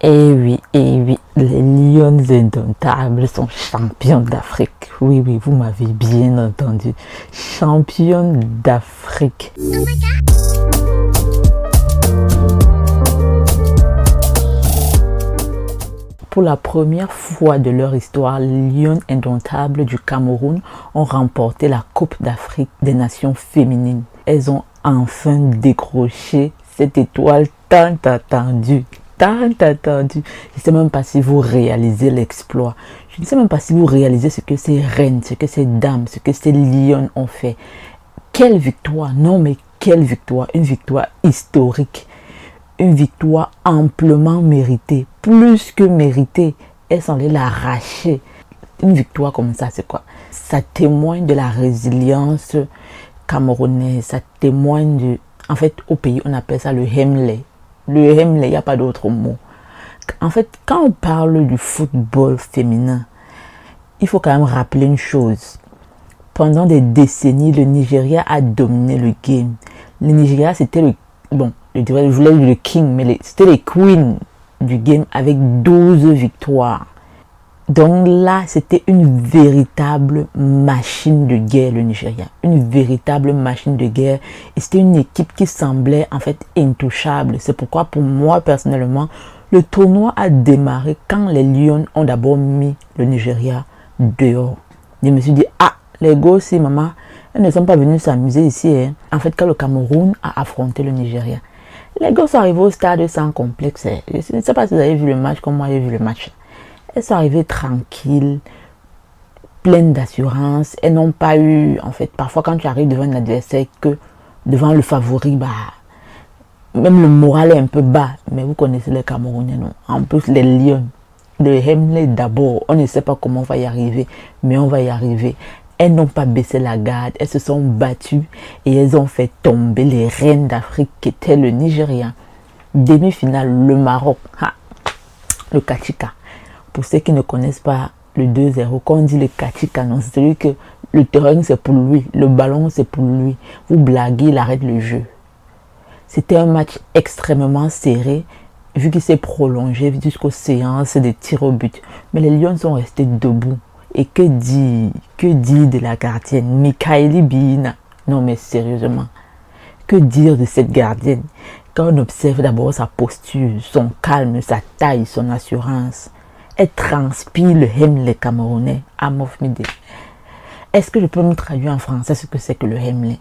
Eh oui, les Lions indomptables sont champions d'Afrique. Oui, oui, vous m'avez bien entendu. Champions d'Afrique. Pour la première fois de leur histoire, les Lions indomptables du Cameroun ont remporté la Coupe d'Afrique des Nations féminines. Elles ont enfin décroché cette étoile tant attendue. Tant attendu. Je ne sais même pas si vous réalisez l'exploit. Je ne sais même pas si vous réalisez ce que ces reines, ce que ces dames, ce que ces lions ont fait. Quelle victoire! Non mais quelle victoire! Une victoire historique. Une victoire amplement méritée. Plus que méritée. Elles sont allées l'arracher. Une victoire comme ça, c'est quoi? Ça témoigne de la résilience camerounaise. Ça témoigne de... En fait, au pays, on appelle ça le Hemley. Le Hemley, il n'y a pas d'autre mot. En fait, quand on parle du football féminin, il faut quand même rappeler une chose. Pendant des décennies, le Nigeria a dominé le game. Le Nigeria, c'était le... Bon, je voulais dire le king, mais c'était les queens du game avec 12 victoires. Donc là, c'était une véritable machine de guerre, le Nigeria. Une véritable machine de guerre. Et c'était une équipe qui semblait en fait intouchable. C'est pourquoi pour moi, personnellement, le tournoi a démarré quand les Lions ont d'abord mis le Nigeria dehors. Je me suis dit, ah, les gosses, maman, elles ne sont pas venus s'amuser ici. Hein. En fait, quand le Cameroun a affronté le Nigeria, les gosses sont arrivés au stade sans complexe. Je ne sais pas si vous avez vu le match comme moi j'ai vu le match. Elles sont arrivées tranquilles, pleines d'assurance. Elles n'ont pas eu, en fait, parfois quand tu arrives devant un adversaire, que devant le favori, bah, même le moral est un peu bas. Mais vous connaissez les Camerounais, non? En plus, les Lions, le Hemley d'abord, on ne sait pas comment on va y arriver, mais on va y arriver. Elles n'ont pas baissé la garde, elles se sont battues et elles ont fait tomber les reines d'Afrique qui étaient le Nigeria. Demi-finale, le Maroc, le Kachika. Pour ceux qui ne connaissent pas le 2-0, quand on dit le Kachika, non, c'est celui que le terrain c'est pour lui, le ballon c'est pour lui. Vous blaguez, il arrête le jeu. C'était un match extrêmement serré, vu qu'il s'est prolongé jusqu'aux séances de tirs au but. Mais les Lions sont restés debout. Et que dit de la gardienne, Mikaeli Bina? Non mais sérieusement, que dire de cette gardienne? Quand on observe d'abord sa posture, son calme, sa taille, son assurance, elle transpire le Hemley camerounais à Mofmide. Est-ce que je peux me traduire en français ce que c'est que le Hemley?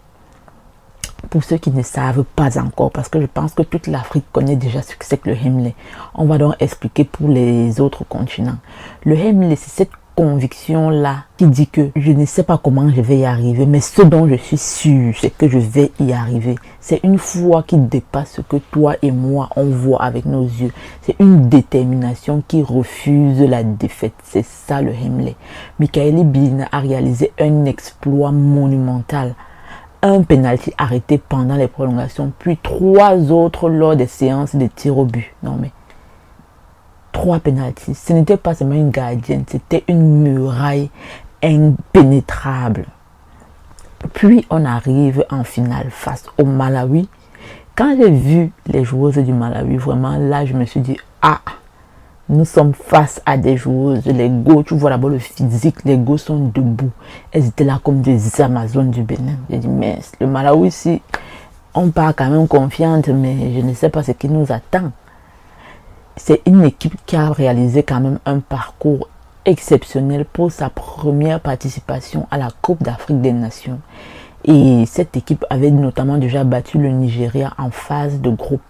Pour ceux qui ne savent pas encore, parce que je pense que toute l'Afrique connaît déjà ce que c'est que le Hemley. On va donc expliquer pour les autres continents. Le Hemley, c'est cette conviction-là qui dit que je ne sais pas comment je vais y arriver, mais ce dont je suis sûr, c'est que je vais y arriver. C'est une foi qui dépasse ce que toi et moi, on voit avec nos yeux. C'est une détermination qui refuse la défaite. C'est ça le Hemley. Mikaeli Bina a réalisé un exploit monumental. Un penalty arrêté pendant les prolongations, puis 3 autres lors des séances de tir au but. Non mais 3 pénaltys. Ce n'était pas seulement une gardienne, c'était une muraille impénétrable. Puis on arrive en finale face au Malawi. Quand j'ai vu les joueuses du Malawi, vraiment là je me suis dit, ah, nous sommes face à des joueuses. Les go, tu vois d'abord le physique, les go sont debout. Elles étaient là comme des Amazones du Bénin. J'ai dit, mais le Malawi, si on part quand même confiante, mais je ne sais pas ce qui nous attend. C'est une équipe qui a réalisé quand même un parcours exceptionnel pour sa première participation à la Coupe d'Afrique des Nations. Et cette équipe avait notamment déjà battu le Nigeria en phase de groupe.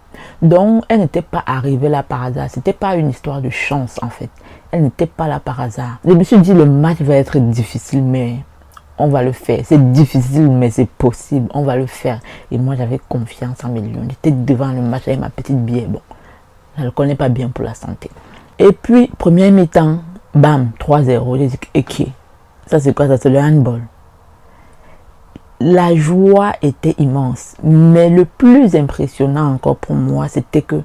Donc, elle n'était pas arrivée là par hasard. C'était pas une histoire de chance en fait. Elle n'était pas là par hasard. Je me suis dit, le match va être difficile, mais on va le faire. C'est difficile, mais c'est possible. On va le faire. Et moi, j'avais confiance en mes Lions. J'étais devant le match avec ma petite bière. Bon. Je ne le connais pas bien pour la santé. Et puis, première mi-temps, bam, 3-0. J'ai dit, ok, ça c'est quoi ça? C'est le handball. La joie était immense. Mais le plus impressionnant encore pour moi, c'était que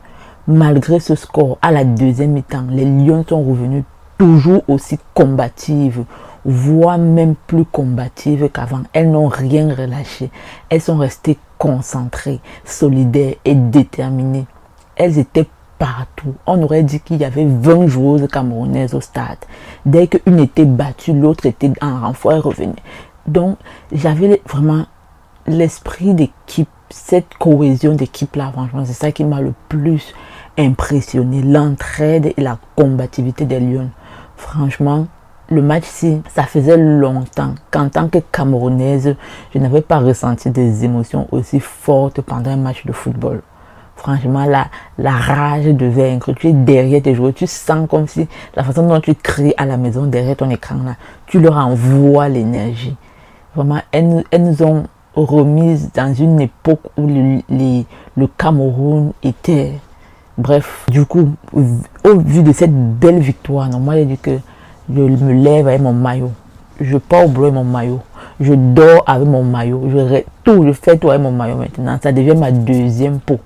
malgré ce score, à la deuxième mi-temps, les Lions sont revenus toujours aussi combatives, voire même plus combatives qu'avant. Elles n'ont rien relâché. Elles sont restées concentrées, solidaires et déterminées. Elles étaient partout. On aurait dit qu'il y avait 20 joueuses camerounaises au stade. Dès qu'une était battue, l'autre était en renfort et revenait. Donc, j'avais vraiment l'esprit d'équipe, cette cohésion d'équipe-là, franchement, c'est ça qui m'a le plus impressionné. L'entraide et la combativité des Lions. Franchement, le match-ci, ça faisait longtemps qu'en tant que Camerounaise, je n'avais pas ressenti des émotions aussi fortes pendant un match de football. Franchement, la rage de vaincre, tu es derrière tes joueurs, tu sens comme si la façon dont tu cries à la maison derrière ton écran, là, tu leur envoies l'énergie. Vraiment, elles nous ont remises dans une époque où le Cameroun était... Bref, du coup, au vu de cette belle victoire, non, moi j'ai dit que je me lève avec mon maillot. Je pars au boulot avec mon maillot. Je dors avec mon maillot. Je fais tout avec mon maillot maintenant. Ça devient ma deuxième peau.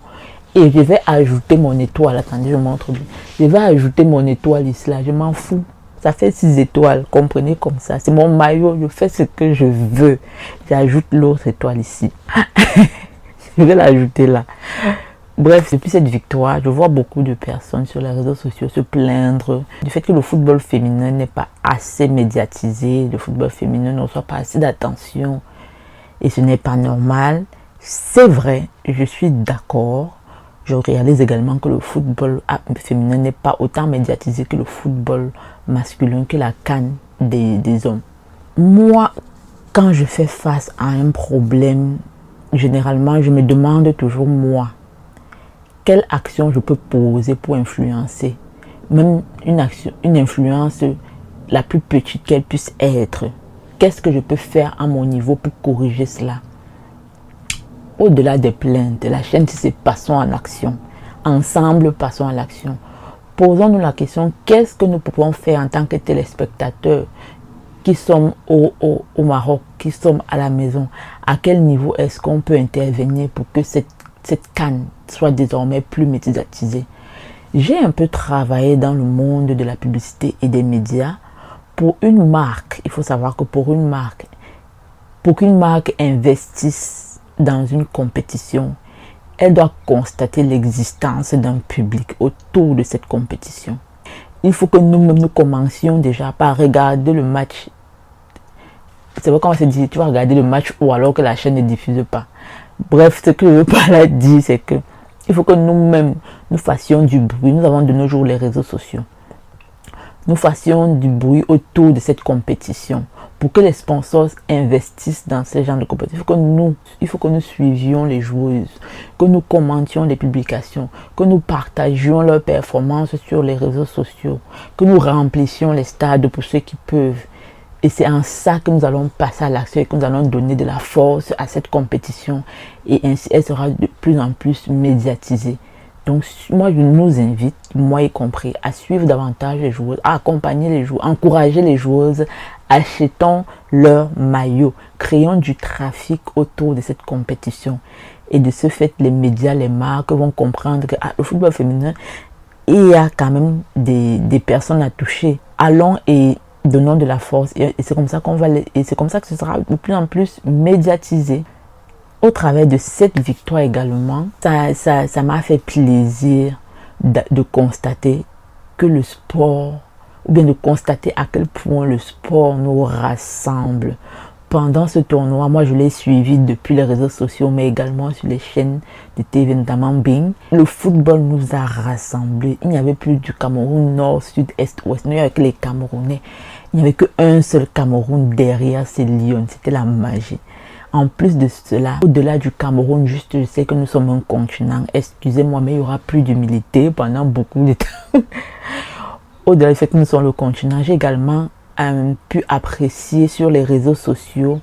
Et je vais ajouter mon étoile. Attendez, je montre bien. Je vais ajouter mon étoile ici, là. Je m'en fous. Ça fait 6 étoiles. Comprenez comme ça. C'est mon maillot. Je fais ce que je veux. J'ajoute l'autre étoile ici. Je vais l'ajouter là. Bref, depuis cette victoire, je vois beaucoup de personnes sur les réseaux sociaux se plaindre du fait que le football féminin n'est pas assez médiatisé. Le football féminin ne reçoit pas assez d'attention. Et ce n'est pas normal. C'est vrai, je suis d'accord. Je réalise également que le football féminin n'est pas autant médiatisé que le football masculin, que la CAN des hommes. Moi, quand je fais face à un problème, généralement, je me demande toujours, moi, quelle action je peux poser pour influencer. Même une influence la plus petite qu'elle puisse être. Qu'est-ce que je peux faire à mon niveau pour corriger cela? Au-delà des plaintes, la chaîne, c'est passons en action. Ensemble, passons à l'action. Posons-nous la question, qu'est-ce que nous pouvons faire en tant que téléspectateurs qui sommes au Maroc, qui sommes à la maison? À quel niveau est-ce qu'on peut intervenir pour que cette CAN soit désormais plus médiatisée? J'ai un peu travaillé dans le monde de la publicité et des médias. Pour une marque, il faut savoir que pour qu'une marque investisse dans une compétition, elle doit constater l'existence d'un public autour de cette compétition. Il faut que nous-mêmes nous commencions déjà par regarder le match. C'est vrai qu'on se dit, tu vas regarder le match ou alors que la chaîne ne diffuse pas. Bref, ce que je veux pas là dire, c'est que il faut que nous-mêmes nous fassions du bruit. Nous avons de nos jours les réseaux sociaux. Nous fassions du bruit autour de cette compétition pour que les sponsors investissent dans ce genre de compétition. Il faut que nous suivions les joueuses, que nous commentions les publications, que nous partagions leurs performances sur les réseaux sociaux, que nous remplissions les stades pour ceux qui peuvent. Et c'est en ça que nous allons passer à l'action et que nous allons donner de la force à cette compétition. Et ainsi, elle sera de plus en plus médiatisée. Donc, moi, je nous invite, moi y compris, à suivre davantage les joueuses, à accompagner les joueuses, encourager les joueuses, achetons leur maillot, créons du trafic autour de cette compétition. Et de ce fait, les médias, les marques vont comprendre que le football féminin, il y a quand même des personnes à toucher. Allons et donnons de la force. Et c'est comme ça c'est comme ça que ce sera de plus en plus médiatisé. Au travers de cette victoire également, ça m'a fait plaisir de constater que le sport, ou bien de constater à quel point le sport nous rassemble. Pendant ce tournoi, moi je l'ai suivi depuis les réseaux sociaux, mais également sur les chaînes de TV, notamment Bing. Le football nous a rassemblés. Il n'y avait plus du Cameroun nord, sud, est, ouest. Il n'y avait que les Camerounais. Il n'y avait qu'un seul Cameroun derrière ces lions. C'était la magie. En plus de cela, au-delà du Cameroun, juste je sais que nous sommes un continent. Excusez-moi, mais il n'y aura plus d'humilité pendant beaucoup de temps. Au-delà du fait que nous sommes le continent, j'ai également pu apprécier sur les réseaux sociaux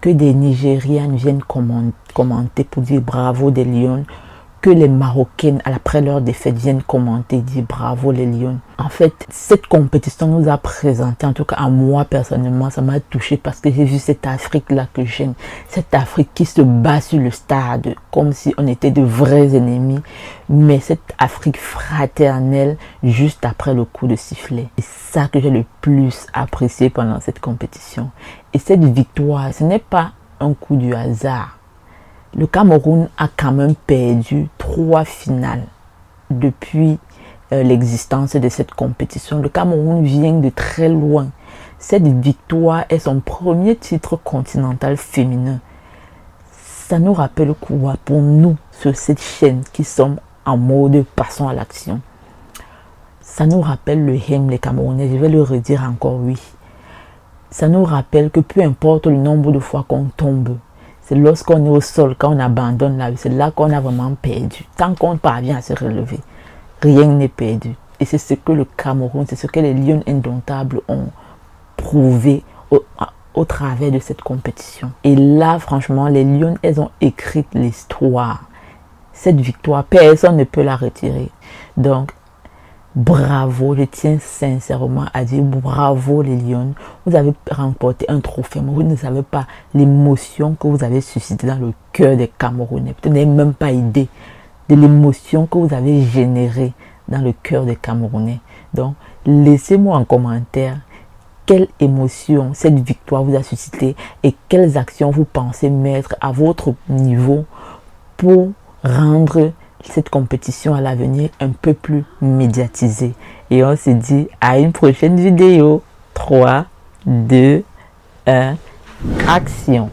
que des Nigériennes viennent commenter pour dire bravo des Lions, que les Marocaines, après leur défaite, viennent commenter, dire bravo les Lions. En fait, cette compétition nous a présenté, en tout cas à moi personnellement, ça m'a touché parce que j'ai vu cette Afrique-là que j'aime. Cette Afrique qui se bat sur le stade comme si on était de vrais ennemis. Mais cette Afrique fraternelle juste après le coup de sifflet. C'est ça que j'ai le plus apprécié pendant cette compétition. Et cette victoire, ce n'est pas un coup du hasard. Le Cameroun a quand même perdu 3 finales depuis l'existence de cette compétition. Le Cameroun vient de très loin. Cette victoire est son premier titre continental féminin. Ça nous rappelle quoi pour nous sur cette chaîne qui sommes en mode passons à l'action? Ça nous rappelle le hymne les Camerounais, je vais le redire encore, oui. Ça nous rappelle que peu importe le nombre de fois qu'on tombe, c'est lorsqu'on est au sol, quand on abandonne la vie, c'est là qu'on a vraiment perdu. Tant qu'on parvient à se relever, rien n'est perdu. Et c'est ce que le Cameroun, c'est ce que les Lions indomptables ont prouvé au travers de cette compétition. Et là, franchement, les Lions, elles ont écrit l'histoire. Cette victoire, personne ne peut la retirer. Donc, bravo, je tiens sincèrement à dire bravo les Lions. Vous avez remporté un trophée, mais vous ne savez pas l'émotion que vous avez suscité dans le cœur des Camerounais. Vous n'avez même pas idée de l'émotion que vous avez générée dans le cœur des Camerounais. Donc, laissez-moi en commentaire quelle émotion cette victoire vous a suscité et quelles actions vous pensez mettre à votre niveau pour rendre cette compétition à l'avenir un peu plus médiatisée. Et on se dit à une prochaine vidéo. 3, 2, 1, action.